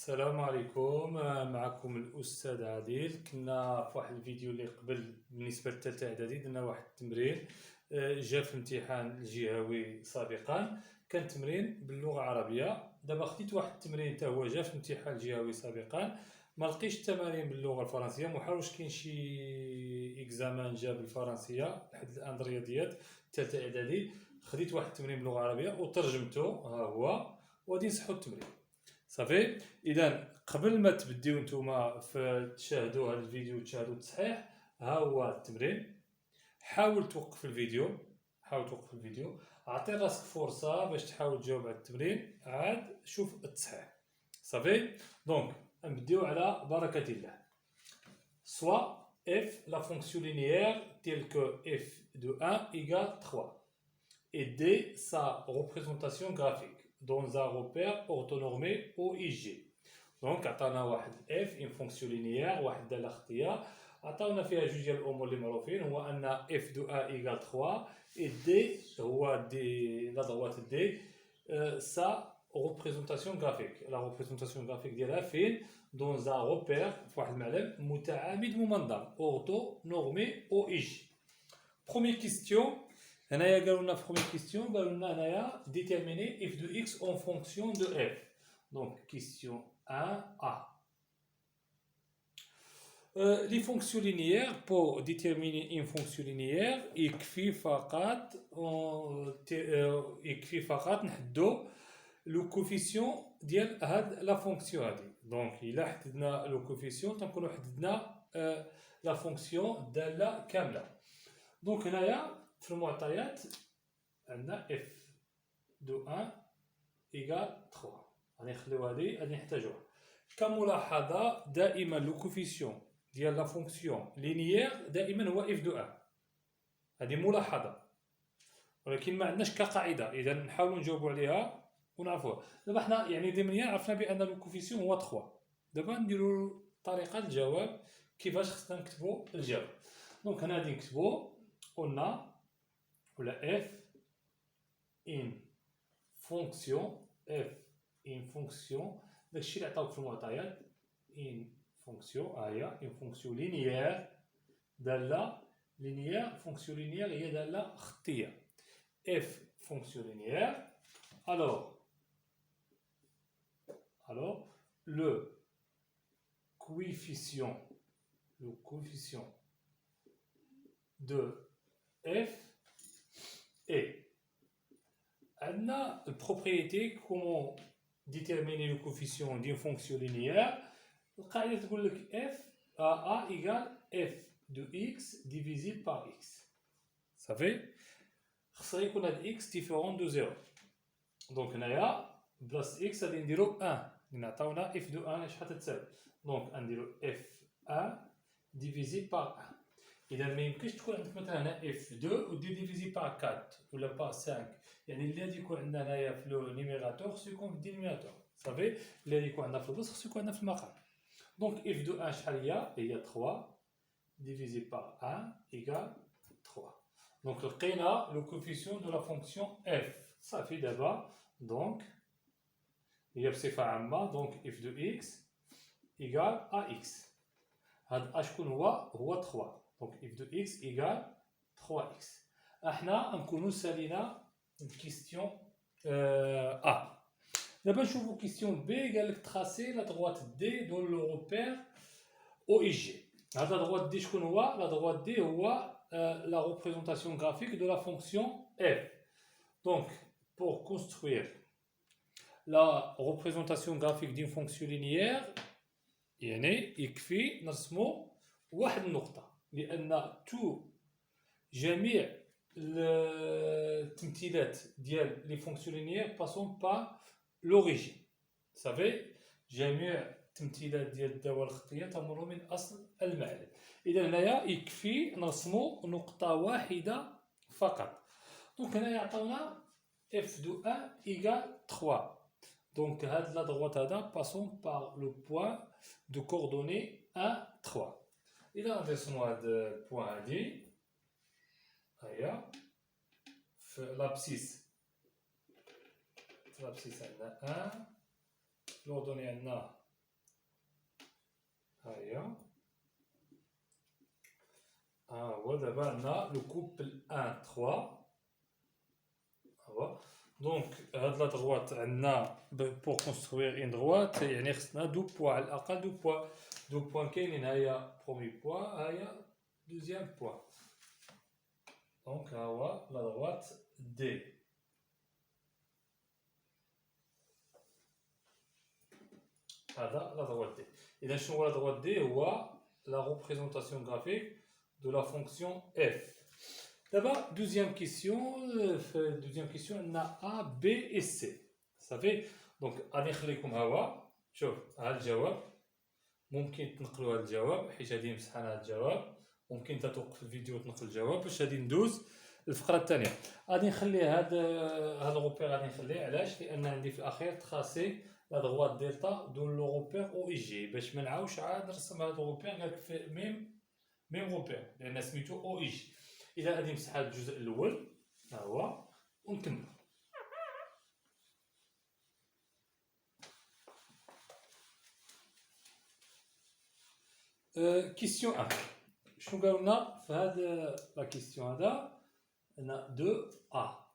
السلام عليكم. معكم الأستاذ عادل. كنا في واحد الفيديو اللي قبل بالنسبة للثالثة إعدادي درنا واحد التمرين جا في الامتحان الجهوي سابقا، كان تمرين باللغة العربية. دابا خديت واحد التمرين حتى هو جا في الامتحان الجهوي سابقا، ما لقيتش التمارين باللغة الفرنسية، محاولش كاين شي اكزامان جا بالفرنسية لحد الآن الرياضيات الثالثة إعدادي. خديت واحد التمرين باللغة العربية وترجمته ها هو، وغادي نصحو التمرين صافي. اذا قبل ما تبديو نتوما في تشاهدوا هذا الفيديو وتشاهدوا التصحيح، ها هو التمرين. حاول توقف الفيديو، اعطي راسك فرصه باش تحاول تجاوب على التمرين، عاد شوف التصحيح صافي. دونك نبديو على بركه الله. soit f la fonction linéaire telle que f de 1 égale 3 et d sa représentation graphique dans un repère orthonormé OIG. دونك عطانا واحد اف ان فونكسيون لينيير، واحد داله خطيه، عطاونا فيها جوج ديال الامور اللي معروفين، هو ان اف دو ا ايكال 3 اي دي هو دي لا دروات دي سا ريبريزونطاسيون غرافيك. لا ريبريزونطاسيون غرافيك ديالها فين؟ دون ان روبير، في واحد المعلم متعامد ممنظم اورتو نورمي او اي جي. بروميير كيستيون، هنايا قالوا لنا في بروميير كيستيون قالوا لنا هنايا ديتيرميني اف دو اكس اون فونكسيون دو اف. دونك كيستيون 1A. Les fonctions linéaires, pour déterminer une fonction linéaire, يكفي فقط نحدو لو كوفيسيون ديال هاد لا فونكسيون هادي. دونك الا حددنا لو كوفيسيون تنكونو حددنا لا فونكسيون داله كامله. دونك هنايا في المعطيات عندنا اف دو 1 ايكال 3، غادي نخليو هادي غادي نحتاجوها. كملاحظه دائما لو كوفيسيون ديال لا فونكسيون لينيير دائما هو اف دو 1، هذه ملاحظه ولكن ما عندناش كقاعده، اذا نحاولوا نجاوبوا عليها ونعرفوها. دابا حنا يعني ضمنيا عرفنا بان لو كوفيسيون هو 3، دابا نديروا طريقه الجواب كيفاش خصنا نكتبوا الجواب. دونك هنا غادي نكتبوا قلنا ولا اف ان فونكسيون، اف ان فونكسيون داكشي اللي عطاوك في المعطيات، ان فونكسيون هي ان فونكسيون لينيير داله لينيير. فونكسيون لينيير هي داله خطيه، اف فونكسيون لينيير. alors le coefficient de f est عندنا البروبريتي comment déterminer le coefficient d'une fonction linéaire. القاعده تقول لك f a égale f de x divisé par x صافي. خصها يكون هاد x différent de 0. دونك هنايا بلاص x غادي نديرو 1 اللي عطاونا f de 1 شحال تساوي، دونك غنديرو f1 divisé par 1. اذا ما يمكنش تكون عندك مثلا هنا f2 ودير ديفيزي بار 4 ولا بار 5، يعني اللي غادي يكون عندنا هنايا في لو نيميراتور خصو يكون في الدينيميراتور صافي. اللي غادي يكون عندنا في البلاصه خصو يكون عندنا في المقام. دونك f de 1 شحال هي 3 divisé par 1 égale 3. دونك لقينا لو كوفيسيون دو لا فونكسيون f صافي. دابا دونك هي بصفه عامه دونك f de x égale ax. هاد a شكون هو 3، دونك f de x égale 3x. احنا نكونوا سالينا الكيستيون A. دابا نشوفوا كيستيون B. قال لك تراسي لا droite D دون لو روبير OIG. هاد لا droite D شكون هو؟ لا droite D هو la représentation graphique de la fonction f. Donc pour construire la représentation graphique d'une fonction linéaire يعني يكفي نرسمو واحد النقطة، لأن جميع التمثيلات ديال لي فونكسيون لينيير باسون با لوريجين صافي. جميع التمثيلات ديال الدوال الخطية تمر من أصل المعلم. إذا هنايا يكفي نرسمو نقطة واحدة فقط. دونك هنايا عطاونا اف دو 1 ايكال 3، دونك هاد لا دروات هذا باسون بار لو بوين دو كوردوني 1 3. إذا نرسمو هاد البوين هادي هيا في لابسيس، عندنا 1 لوردوني عندنا هيا هو دابا عندنا لو كوبل 1 3 هو دونك هاد لا دروات عندنا بور كونستروير ان دروات يعني خصنا دو بوا على الاقل دو بوان كاينين هيا برومي بوا هيا دوزيام بوا دونك ها هو لا دروات دي هذا لا دروات دي اذا شنو هو لا دروات دي هو لا ريبريزونطاسيون غرافيك de la fonction f. D'abord, deuxième question, on a A, B et C. Vous savez, donc, غادي نخليكم هوا شوف ها الجواب ممكن تنقلوا هذا الجواب حيت غادي يمسح انا هذا الجواب ممكن توقف الفيديو وتنقل الجواب باش غادي ندوز للفقره الثانيه غادي نخلي هذا الروبير غادي نخليه علاش لان عندي في الاخير تراسي لا دغوات دلتا دو لو روبير او اي جي باش ما نعاودش عاد نرسم هذا الروبير قال لك في ميم روبير لان سميتو او اي جي اذا غادي نمسح هذا الجزء الاول ها هو ونكمل كيستيون 1 شنو قالوا لنا في هذا لا كيستيون هذا عندنا 2 ا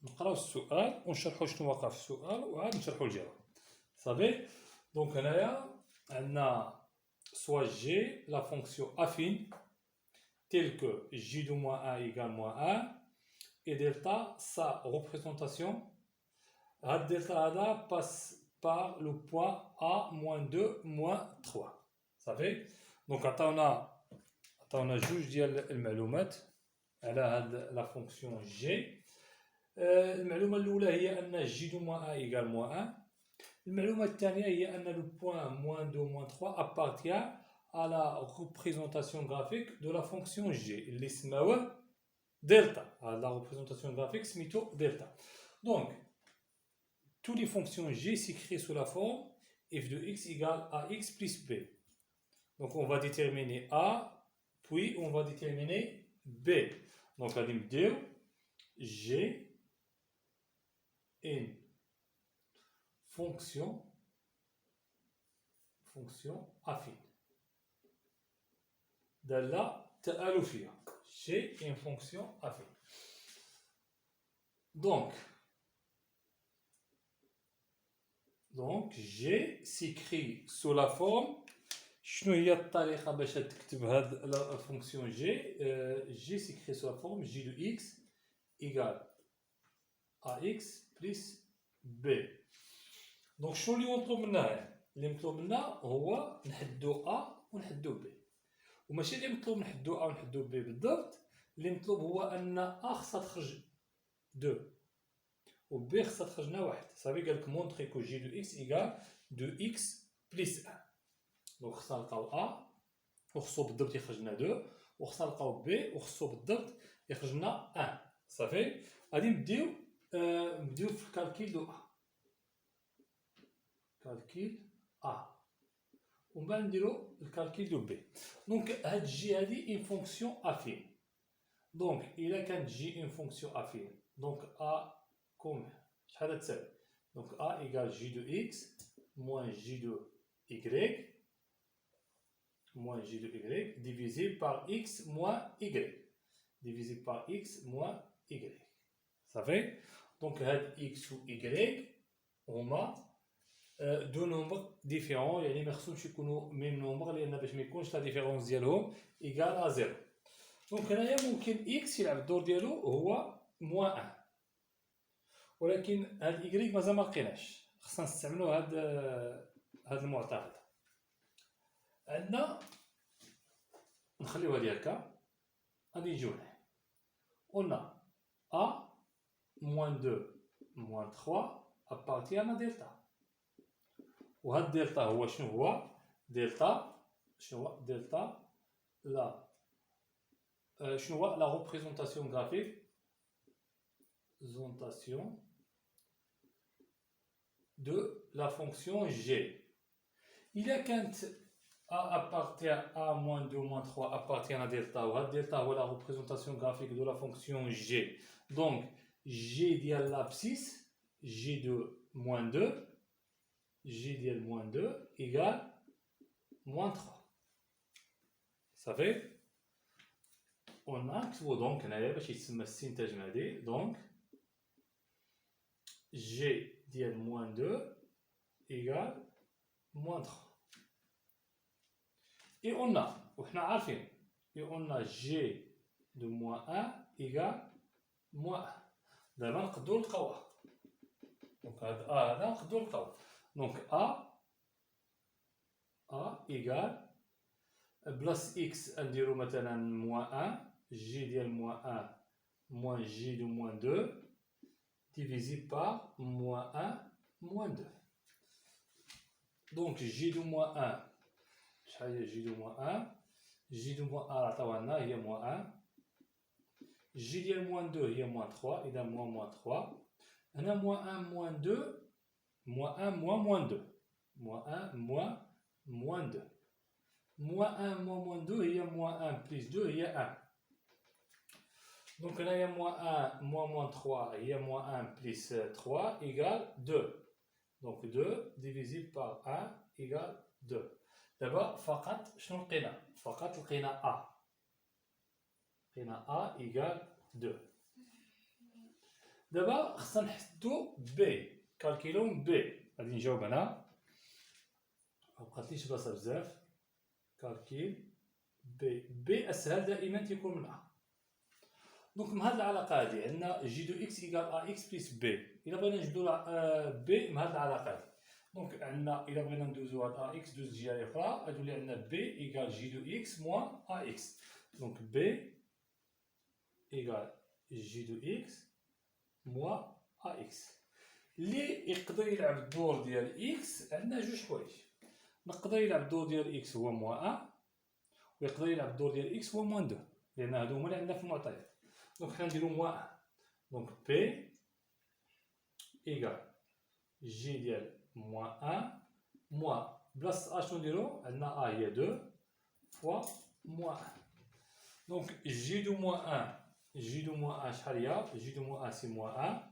نقراو السؤال ونشرحوا شنو واقع في السؤال وعاد نشرحوا الجواب صافي دونك هنايا عندنا soit g la fonction affine telle que j de moins 1 égale moins 1 et delta sa représentation delta هذا passe par le point a moins 2 moins 3 صافي دونك عطاونا جوج ديال المعلومات على هاد لا فونكسيون جي المعلومه الاولى هي ان جي دو موان 1 ايغال موان 1 المعلومه الثانيه هي ان لو بوين موان 2 موان 3 appartient à la représentation graphique de la fonction g اللي سماوه دلتا لا représentation graphique سميتو دلتا دونك toutes les fonctions g s'écrivent sous la forme f de x égale ax plus b. Donc on va déterminer a, puis on va déterminer b. Donc on va dire g une fonction affine. دالة تآلفية g une fonction affine. Donc g s'écrit sous la forme شنو هي الطريقه باش تكتب هاد لا فونكسيون جي سيكري سو لا فورم جي دو اكس ايغال ا اكس بلس بي دونك شنو اللي مطلوب منا اللي مطلوب منا هو نحدو ا ونحدو بي وماشي اللي مطلوب نحدو ا ونحدو بي بالضبط اللي مطلوب هو ان ا خصها تخرج 2 و بي خصها تخرج لنا 1 صافي قال لك مونطري كو جي دو اكس ايغال 2 اكس بلس 1 دونك خصنا نلقاو ا وخصو بالضبط يخرج لنا 2 وخصنا نلقاو بي وخصو بالضبط يخرج لنا 1 صافي غادي نبداو في الكالكيل دو ا كالكيل ا ومن بعد نديرو الكالكيل دو بي دونك هاد جي هادي اون فونكسيون افين دونك الا كانت جي اون فونكسيون افين دونك ا كوم شحال تساوي دونك ا ايغال جي دو اكس موان جي دو y moins j de y divisé par x moins y divisé par x moins y ça fait donc x ou y هما deux nombres différents يعني ما خصهمش يكونوا même nombre لان باش ما يكونش لا ديفيرونس ديالهم ايغال ا 0 دونك هنايا ممكن x يلعب الدور ديالو هو موان 1 ولكن هاد y مازال ما لقيناش خصنا نستعملوا هاد المعطى هذا عندنا نخليوها ديال هكا غادي نجيو لهنا قلنا ا موان 2 موان 3 ابارتي انا دلتا وهاد دلتا هو شنو هو دلتا شنو هو دلتا لا شنو هو لا ريبريزونطاسيون غرافيك présentation de la fonction g. Il y a quand A appartient à moins 2 moins 3 appartient à delta ou à delta ou la représentation graphique de la fonction g. Donc g dial l'abscisse g de moins 2 g dial moins 2 égale moins 3. Ça fait on a نكتبو دونك هنايا باش يتسمى الاستنتاج هادي دونك G ديال moins 2 égale moins 3. Et on a, وحنا عارفين, et on a G de moins 1 égale moins 1. دابا نقدروا نلقاوها. دونك هاد A هذا نقدروا نلقاوه. دونك A égale بلاس X نديرو مثلا moins 1, G ديال moins 1 moins G de moins 2 divisé par moins 1 moins 2. Donc J de moins 1, J de moins 1, J de moins 1 عطاوها هي moins 1, J ديال moins 2 هي moins 3, إذا moins 3. هنا moins 1 moins 2, moins 1 moins 2, moins 1 moins 2. Moins 1 moins 2 هي moins 1 plus 2 هي 1. Donc là il y a moins 1 moins 3 il y a moins 1 plus 3 égale 2. Donc 2 divisé par 1 égale 2. D'abord فقط شنو لقينا؟ فقط لقينا A. لقينا A égale 2. دابا خصنا نحددو B. كالكيلون B. غادي نجاوب انا. مبقاتليش بلاصه بزاف. كالكيل B اسهل دائما تيكون من A. دونك من هاد العلاقه هادي عندنا جي دو اكس ايكال ا اكس بلس بي. الا بغينا نجبدو بي من هاد العلاقه هادي دونك عندنا الا بغينا ندوزو هاد ا اكس دوز جهه اخرى غتولي عندنا بي ايكال جي دو اكس موان ا اكس. دونك بي ايكال جي دو اكس موان ا اكس. اللي يقدر يلعب الدور ديال اكس عندنا جوج حوايج. نقدر يلعب الدور ديال اكس هو موان 1 ويقدر يلعب الدور ديال اكس هو موان 2 لان هادو هما اللي عندنا في المعطيات. Donc, on va dire moins 1. Donc, P égale J dial moins 1 moins plus H on dirait, on a A il y a 2 fois moins 1. Donc, J de moins 1, J de moins 1, J de moins 1 c'est moins 1.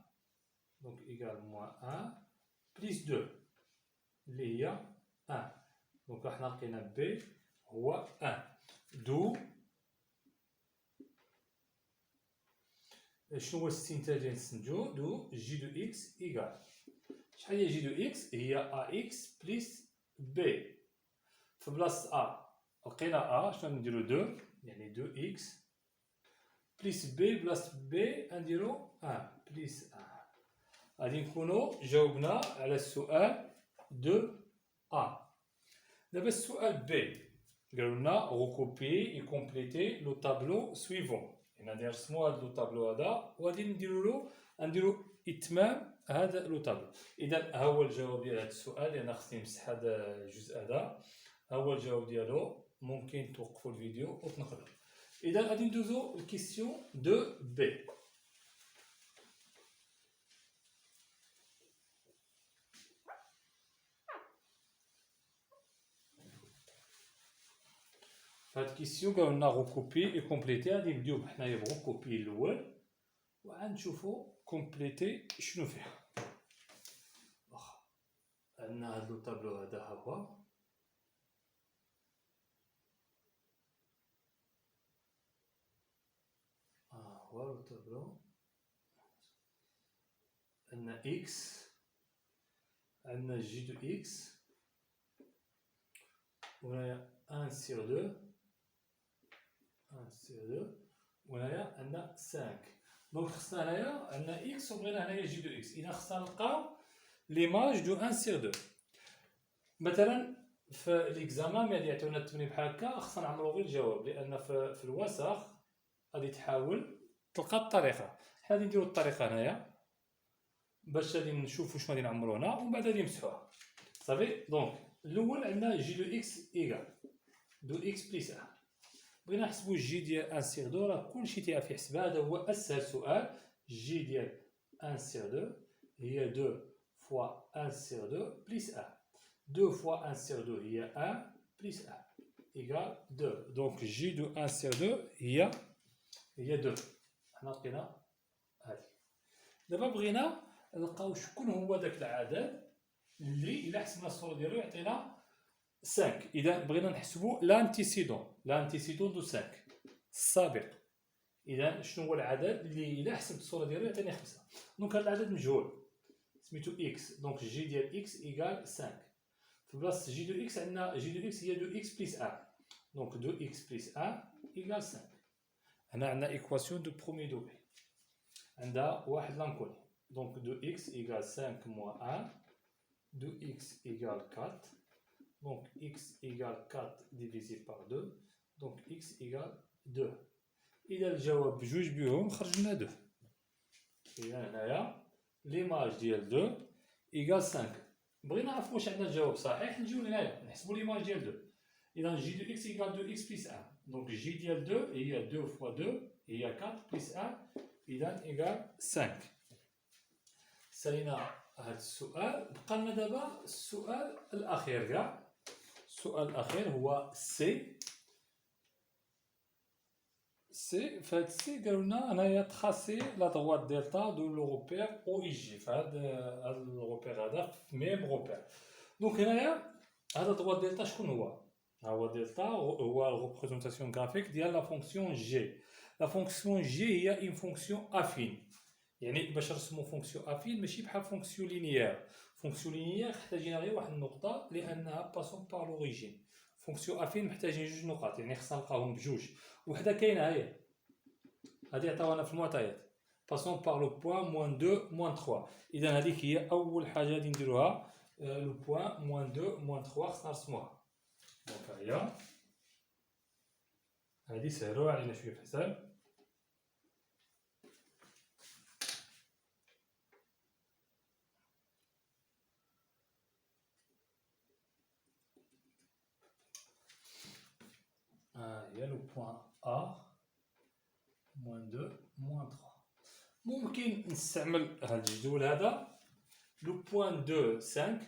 Donc, égale moins 1 plus 2. Il y a 1. Donc, on a B ou 1. D'où شنو هو الاستنتاج اللي نستنتجو؟ دو جي دو اكس ايكال شحال هي جي دو اكس؟ هي ا اكس بلس بي. في بلاصه ا لقينا ا شنو نديرو 2 يعني 2 اكس بلس بي بلاصه بي نديرو 1 بلس 1. غادي نكونو جاوبنا على السؤال دو ا. دابا السؤال بي قالوا لنا recopier et compléter le tableau suivant. غادي نرسمو هاد لو طابلو هذا وغادي نديرو اتمام هذا لو طابلو. اذا ها هو الجواب ديال هذا السؤال لان خصني نمسح هذا الجزء هذا. ها هو الجواب ديالو. ممكن توقفوا الفيديو وتنقلوا. اذا غادي ندوزو الكيسيون دو بي. فهاد الكيسيون قالوا لنا غوكوبي اي كومبليتي. غادي نبداو حنايا بغوكوبي الاول وعاد نشوفو كومبليتي شنو فيها. واخا عندنا هاد لو طابلو هذا ها هو. هو لو طابلو. عندنا اكس عندنا جي دو اكس وهنايا 1 sur 2 1 sur 2 وهنايا عندنا 5. دونك خصنا هنايا عندنا اكس وبغينا هنايا جي دو اكس. اذا خصنا نلقاو ليماج دو 1 sur 2. مثلا في ليكزامان ملي يعطيونا التمرين بحال هكا خصنا نعمرو غير الجواب لان في الوسخ غادي تحاول تلقى الطريقه. حنا غادي نديرو الطريقه هنايا باش غادي نشوفو شنو غادي نعمرو هنا ومن بعد غادي نمسحوها صافي. دونك الاول عندنا جي دو اكس ايكال دو اكس بلس 1. بغينا نحسبو جي ديال 1 سيغ 2 راه كلشي تيعرف يحسبها. هذا هو اسهل سؤال. جي ديال 1 سيغ 2 هي 2 فوا 1 سيغ 2 بلس 1. 2 فوا 1 سيغ 2 هي 1 بلس 1 ايكال 2. دونك جي دو 1 سيغ 2 هي 2. حنا لقينا هذه. دابا بغينا نلقاو شكون هو داك العدد اللي الا حسبنا الصوره ديالو يعطينا 5. إذا بغينا نحسبوا لانتيسيدون دو 5 السابق. إذا شنو هو العدد اللي إلا حسبت الصورة ديالو يعطيني 5. دونك هذا العدد مجهول سميتو إكس. دونك جي ديال إكس إيكال 5. في بلاصة جي دو إكس عندنا جي دو إكس هي 2 إكس بليس 1. دونك 2 إكس بليس 1 إيكال 5. هنا عندنا إيكواسيون دو بروميي دوغري عندها واحد لانكوني. دونك 2 إكس إيكال 5 موان 1. 2 إكس إيكال 4. Donc x égale 4 divisé par 2. Donc x égale 2. إذا الجواب بجوج بهم خرجنا 2. إذا هنايا ليماج ديال 2 إيكال 5. بغينا نعرفو واش عندنا الجواب صحيح نجيو لهنايا نحسبو ليماج ديال 2. إذا جي دو إكس إيكال 2 إكس بليس 1. دونك جي ديال 2 هي 2 فوا 2 هي 4 بليس 1. إذا إيكال 5. سالينا هاد السؤال. بقى لنا دابا السؤال الأخير كاع. السؤال الأخير هو سي. فهاد سي قالوا لنا هنايا تخاسي لا دروات دلتا دو لو روبير او اي جي. فهاد الروبير هذا في ميم روبير. دونك هنايا هذا دروات دلتا شكون هو؟ ها هو دلتا هو الريبريزونطاسيون غرافيك ديال لا فونكسيون جي. لا فونكسيون جي هي اون فونكسيون افين. يعني باش نرسمو فونكسيون افين ماشي بحال فونكسيون لينيير. فونكسيون لينيير محتاجين غير واحد النقطة لأنها باسون بار لوريجين. فونكسيون افين محتاجين جوج نقاط يعني خصنا نلقاوهم بجوج. وحدة كاينة هي هادي عطاونا في المعطيات باسون بار لو بوان موان 2 موان 3. إذا هذيك هي أول حاجة غادي نديروها. لو بوان موان 2 موان 3 خصنا نرسموها. دونك هي هادي سهلوها علينا شوية في الحساب. هي لو بوان A موان 2 موان 3. ممكن نستعمل هاد الجدول هذا لو بوان 2 5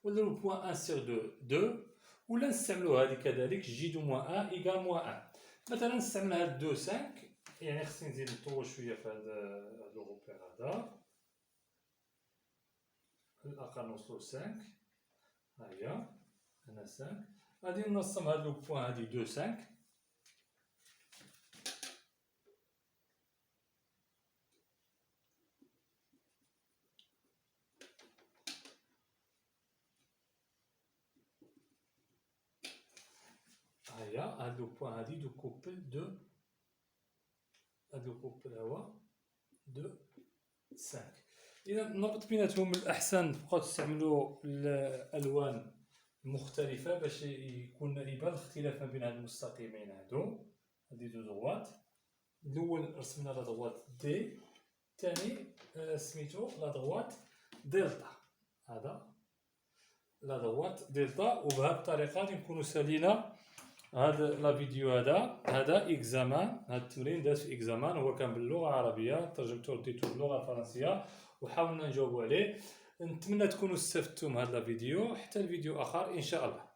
ولا لو بوان 1 سير 2 2 ولا نستعملو هادي كذلك جي دو موان 1 إيكال موان 1. مثلا نستعمل هاد 2 5 يعني خصني نزيد نطول شوية في هاد لو روبير هذا على الأقل نوصلو 5. ها هي هنا 5. غادي نرسم هاد لو بوان هادي 2 5. هيا هاد لو بوان هادي دو كوبل دو هاد لو كوبل هو 2 5. إذا نربط بيناتهم من الأحسن تبقاو تستعملو الألوان مختلفة باش يكون يبان الاختلاف ما بين هاد المستقيمين هادو. هادي دو دروات. الأول رسمنا لا دروات دي. الثاني سميتو لا دروات دلتا. هذا لا دروات دلتا. وبهاد الطريقة غادي نكونو سالينا هاد لا فيديو هذا اكزامان. هاد التمرين داز في اكزامان هو كان باللغة العربية ترجمته رديتو باللغة الفرنسية وحاولنا نجاوبو عليه. نتمنى تكونوا استفدتوا من هاد لا فيديو. حتى الفيديو آخر إن شاء الله.